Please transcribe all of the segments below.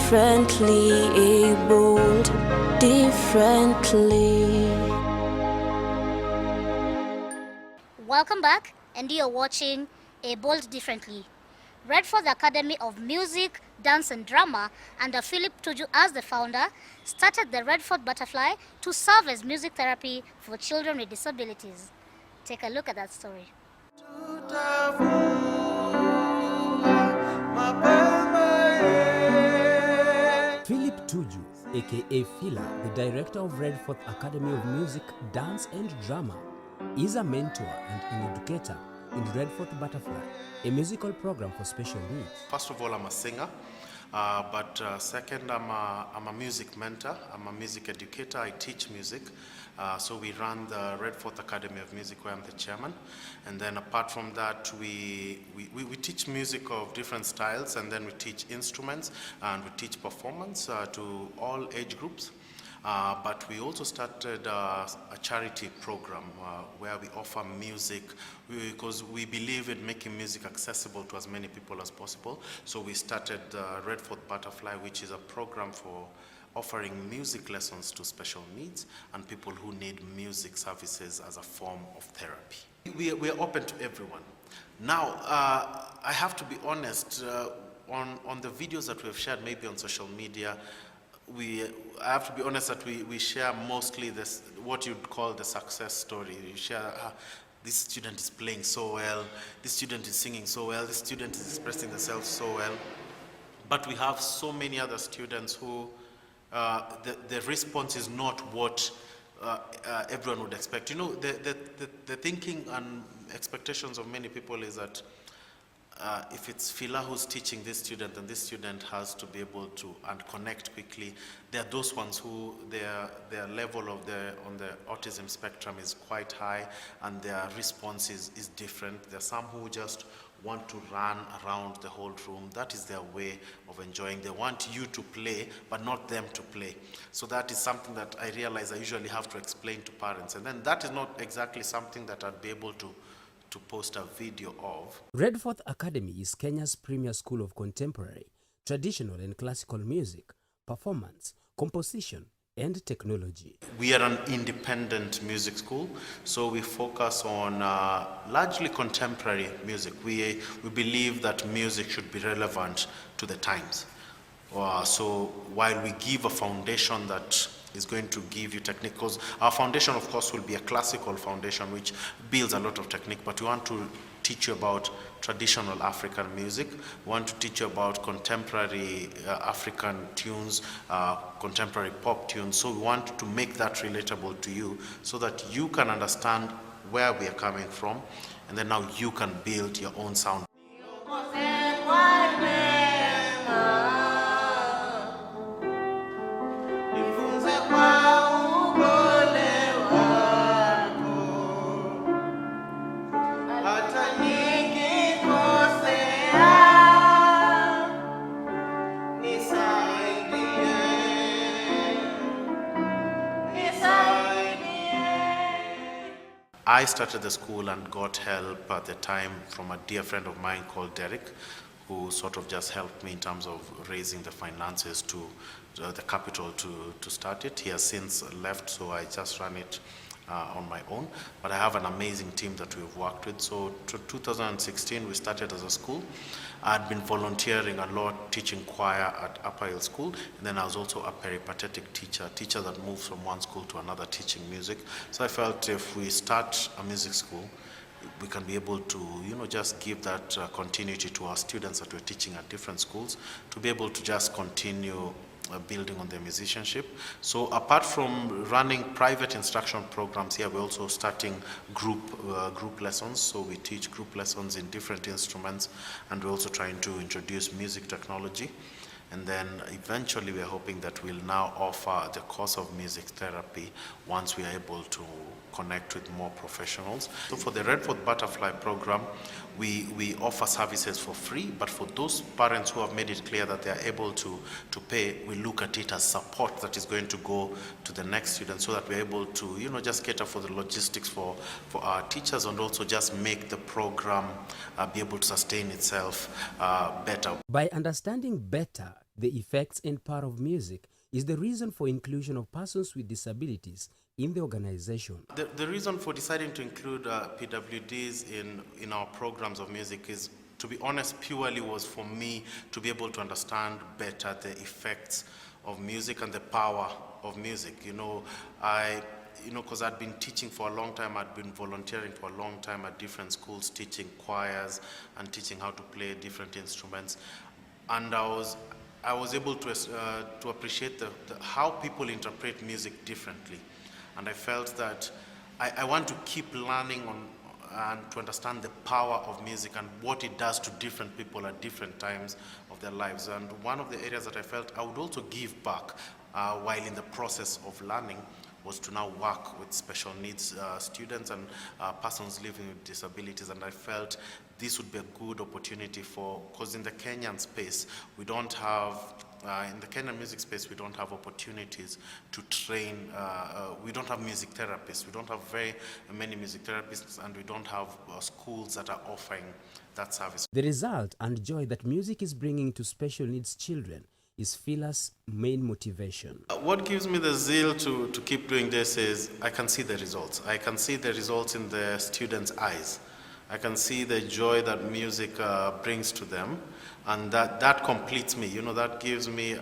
differently abled, differently. Welcome back, and you're watching Abled Differently. Redfourth Academy of Music, Dance and Drama, under Philip Tuju as the founder, started the Redfourth Butterfly to serve as music therapy for children with disabilities. Take a look at that story. Philip Tuju, aka Phila, the director of Redfourth Academy of Music, Dance and Drama, is a mentor and an educator in Redfourth Butterfly, a musical program for special needs. First of all, I'm a singer, but second, I'm a music mentor. I'm a music educator. I teach music. So we run the Redfourth Academy of Music, where I'm the chairman. And then apart from that, we teach music of different styles, and then we teach instruments, and we teach performance to all age groups. But we also started a charity program where we offer music because we believe in making music accessible to as many people as possible. So we started the Redfourth Butterfly, which is a program for offering music lessons to special needs and people who need music services as a form of therapy. We are open to everyone. Now, I have to be honest, on the videos that we've shared maybe on social media, I have to be honest that we share mostly this, what you'd call the success story. You share, this student is playing so well, this student is singing so well, this student is expressing themselves so well. But we have so many other students who the response is not what everyone would expect. You know, the thinking and expectations of many people is that if it's Phila who's teaching this student, and this student has to be able to and connect quickly, there are those ones who their level of on the autism spectrum is quite high, and their response is different. There are some who just want to run around the whole room. That is their way of enjoying. They want you to play, but not them to play. So that is something that I realize I usually have to explain to parents. And then that is not exactly something that I'd be able to post a video of. Redfourth Academy is Kenya's premier school of contemporary, traditional and classical music, performance, composition, and technology. We are an independent music school, so we focus on largely contemporary music. We believe that music should be relevant to the times. So while we give a foundation that is going to give you technique, because our foundation, of course, will be a classical foundation which builds a lot of technique, but we want to teach you about traditional African music. We want to teach you about contemporary African tunes, contemporary pop tunes. So we want to make that relatable to you so that you can understand where we are coming from, and then now you can build your own sound. I started the school and got help at the time from a dear friend of mine called Derek, who sort of just helped me in terms of raising the finances to the capital to start it. He has since left, so I just ran it on my own. But I have an amazing team that we've worked with. So 2016, we started as a school. I'd been volunteering a lot, teaching choir at Upper Hill School, and then I was also a peripatetic teacher that moves from one school to another teaching music. So I felt if we start a music school, we can be able to, just give that continuity to our students that we're teaching at different schools, to be able to just continue building on their musicianship. So apart from running private instruction programs here, we're also starting group lessons. So we teach group lessons in different instruments, and we're also trying to introduce music technology. And then eventually we're hoping that we'll now offer the course of music therapy once we are able to connect with more professionals. So for the Redfourth Butterfly program, we offer services for free, but for those parents who have made it clear that they are able to pay, we look at it as support that is going to go to the next student, so that we're able to, just cater for the logistics for our teachers, and also just make the program be able to sustain itself better. By understanding better The effects and power of music is the reason for inclusion of persons with disabilities in the organization. The reason for deciding to include PWDs in our programs of music is, to be honest, purely was for me to be able to understand better the effects of music and the power of music. Because I'd been teaching for a long time, I'd been volunteering for a long time at different schools, teaching choirs and teaching how to play different instruments. And I was able to appreciate how people interpret music differently. And I felt that I want to keep learning and to understand the power of music and what it does to different people at different times of their lives. And one of the areas that I felt I would also give back while in the process of learning was to now work with special needs students and persons living with disabilities. And I felt this would be a good opportunity because in the Kenyan space, we don't have, in the Kenyan music space, we don't have opportunities to train, we don't have music therapists, we don't have very many music therapists, and we don't have schools that are offering that service. The result and joy that music is bringing to special needs children is Phila's main motivation. What gives me the zeal to keep doing this is I can see the results. I can see the results in the students' eyes. I can see the joy that music brings to them, and that completes me. That gives me,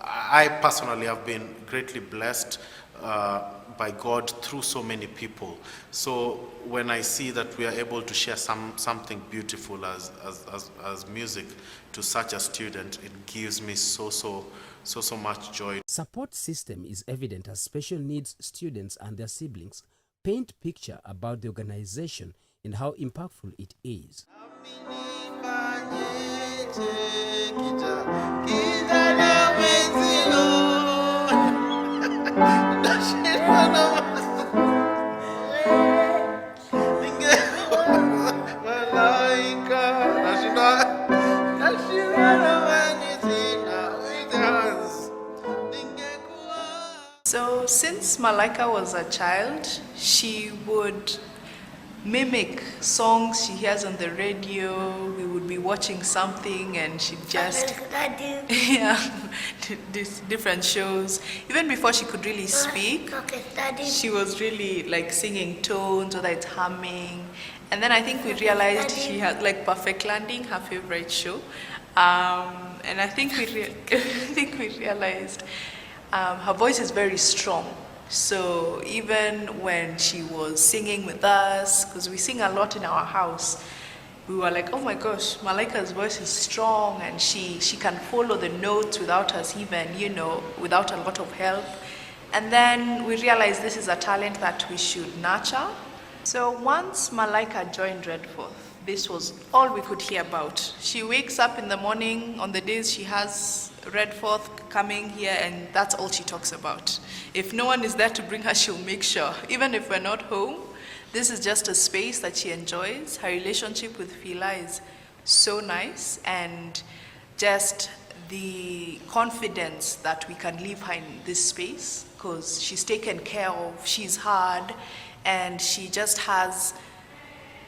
I personally have been greatly blessed by God through so many people. So when I see that we are able to share something beautiful as music to such a student, it gives me so much joy. Support system is evident as special needs students and their siblings paint picture about the organization and how impactful it is. So since Malaika was a child, she would mimic songs she hears on the radio. We would be watching something and she'd just these different shows. Even before she could really speak, she was really like singing tones, whether it's humming. And then I think we realized she had like Perfect Landing, her favorite show. And I think we realized her voice is very strong. So even when she was singing with us, because we sing a lot in our house, we were like, oh my gosh, Malaika's voice is strong and she can follow the notes without us even, without a lot of help. And then we realized this is a talent that we should nurture. So once Malaika joined Redfourth, this was all we could hear about. She wakes up in the morning on the days she has Redfourth coming here, and that's all she talks about. If no one is there to bring her, she'll make sure. Even if we're not home, this is just a space that she enjoys. Her relationship with Fila is so nice, and just the confidence that we can leave her in this space because she's taken care of, she's heard, and she just has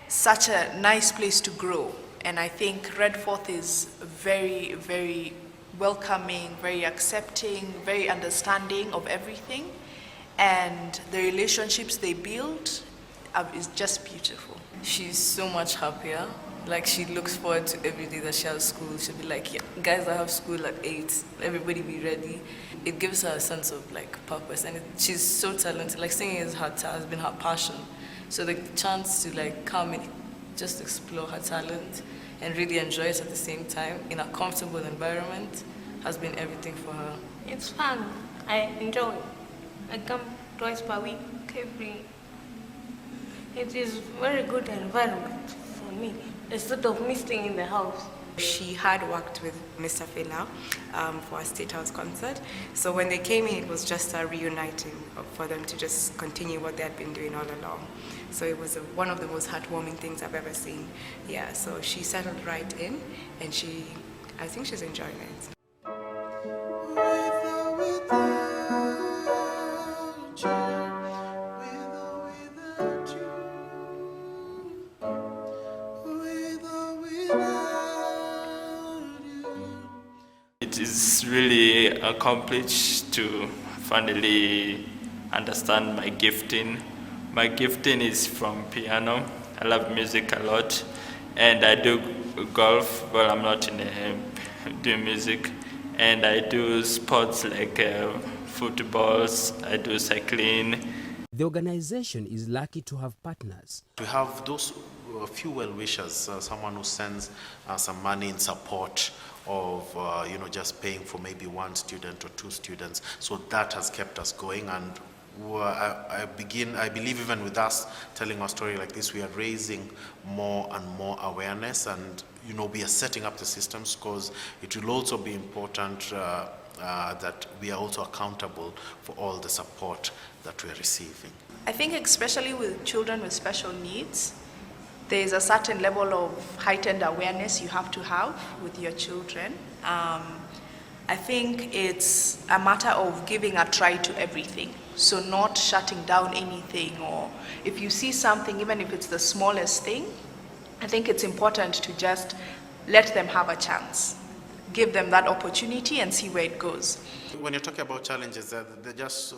such a nice place to grow. And I think Redfourth is very, very welcoming, very accepting, very understanding of everything. And the relationships they build is just beautiful. She's so much happier. Like, she looks forward to every day that she has school. She'll be like, yeah, guys, I have school at 8, everybody be ready. It gives her a sense of like purpose, and she's so talented. Like, singing has been her passion. So the chance to like come and just explore her talent and really enjoy it at the same time in a comfortable environment has been everything for her. It's fun. I enjoy. I come twice per week. It is very good environment for me instead of me staying in the house. She had worked with Mr. Fela for a State House concert. So when they came in, it was just a reuniting for them to just continue what they had been doing all along. So it was one of the most heartwarming things I've ever seen. Yeah, so she settled right in, and I think she's enjoying it. is really accomplished to finally understand my gifting. My gifting is from piano. I love music a lot, and I do golf, but I'm not doing music. And I do sports like footballs, I do cycling. The organization is lucky to have partners. We have those few well-wishers, someone who sends some money in support of just paying for maybe one student or two students. So that has kept us going, and I believe even with us telling our story like this, we are raising more and more awareness, and we are setting up the systems, because it will also be important that we are also accountable for all the support that we are receiving. I think especially with children with special needs, there is a certain level of heightened awareness you have to have with your children. I think it's a matter of giving a try to everything. So not shutting down anything, or if you see something, even if it's the smallest thing, I think it's important to just let them have a chance. Give them that opportunity and see where it goes. When you're talking about challenges, they're just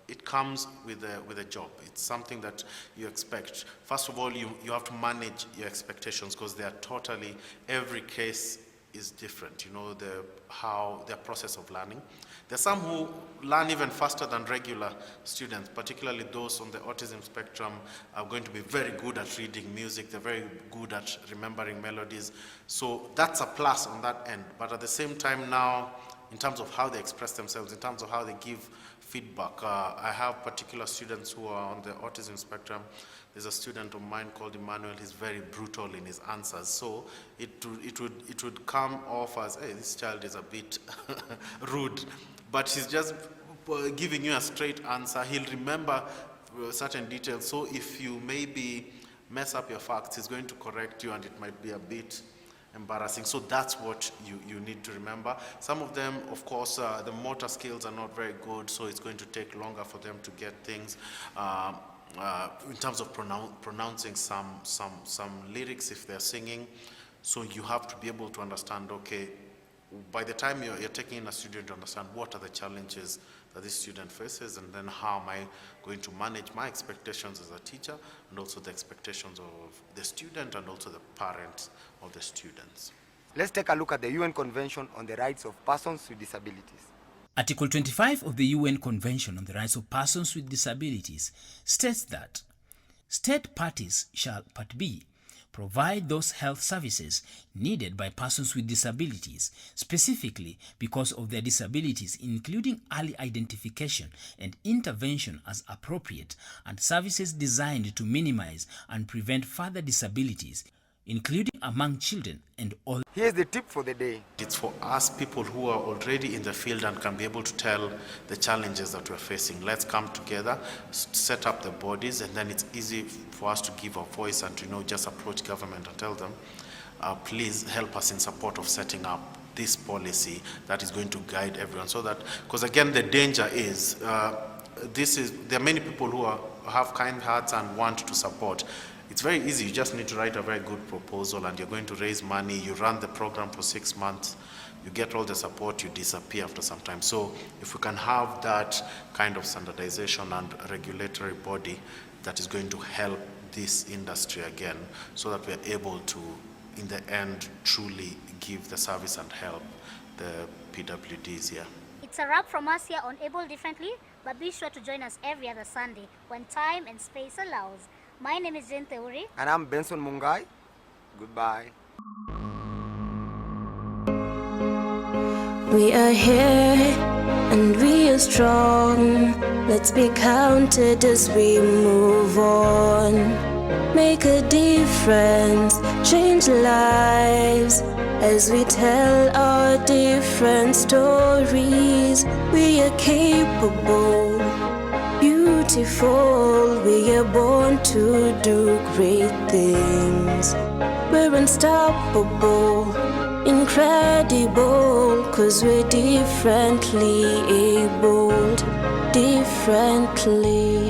it comes with a job. It's something that you expect. First of all, you have to manage your expectations, because they are totally, every case is different, their process of learning. There's some who learn even faster than regular students, particularly those on the autism spectrum are going to be very good at reading music, they're very good at remembering melodies. So that's a plus on that end. But at the same time now, in terms of how they express themselves, in terms of how they give feedback, I have particular students who are on the autism spectrum. There's a student of mine called Emmanuel. He's very brutal in his answers. So it would come off as, hey, this child is a bit rude. But he's just giving you a straight answer. He'll remember certain details. So if you maybe mess up your facts, he's going to correct you, and it might be a bit embarrassing. So that's what you need to remember. Some of them, of course, the motor skills are not very good, so it's going to take longer for them to get things. In terms of pronouncing some lyrics if they're singing. So you have to be able to understand, okay, by the time you're taking in a student, to understand what are the challenges that this student faces, and then how am I going to manage my expectations as a teacher, and also the expectations of the student, and also the parents of the students. Let's take a look at the UN Convention on the Rights of Persons with Disabilities. Article 25 of the UN Convention on the Rights of Persons with Disabilities states that state parties shall, Part B, provide those health services needed by persons with disabilities, specifically because of their disabilities, including early identification and intervention as appropriate, and services designed to minimize and prevent further disabilities, including among children and all. Here's the tip for the day. It's for us people who are already in the field and can be able to tell the challenges that we're facing. Let's come together, set up the bodies, and then it's easy for us to give a voice and to just approach government and tell them, please help us in support of setting up this policy that is going to guide everyone. So that, because again, the danger is, there are many people who have kind hearts and want to support. It's very easy. You just need to write a very good proposal, and you're going to raise money. You run the program for 6 months. You get all the support. You disappear after some time. So if we can have that kind of standardization and regulatory body that is going to help this industry again, so that we're able to, in the end, truly give the service and help the PWDs here. It's a wrap from us here on Able Differently, but be sure to join us every other Sunday when time and space allows. My name is Jen Theuri. And I'm Benson Mungai. Goodbye. We are here and we are strong. Let's be counted as we move on. Make a difference, change lives as we tell our different stories. We are capable, beautiful, we are born to do great things. We're unstoppable, incredible, 'cause we're differently abled, differently.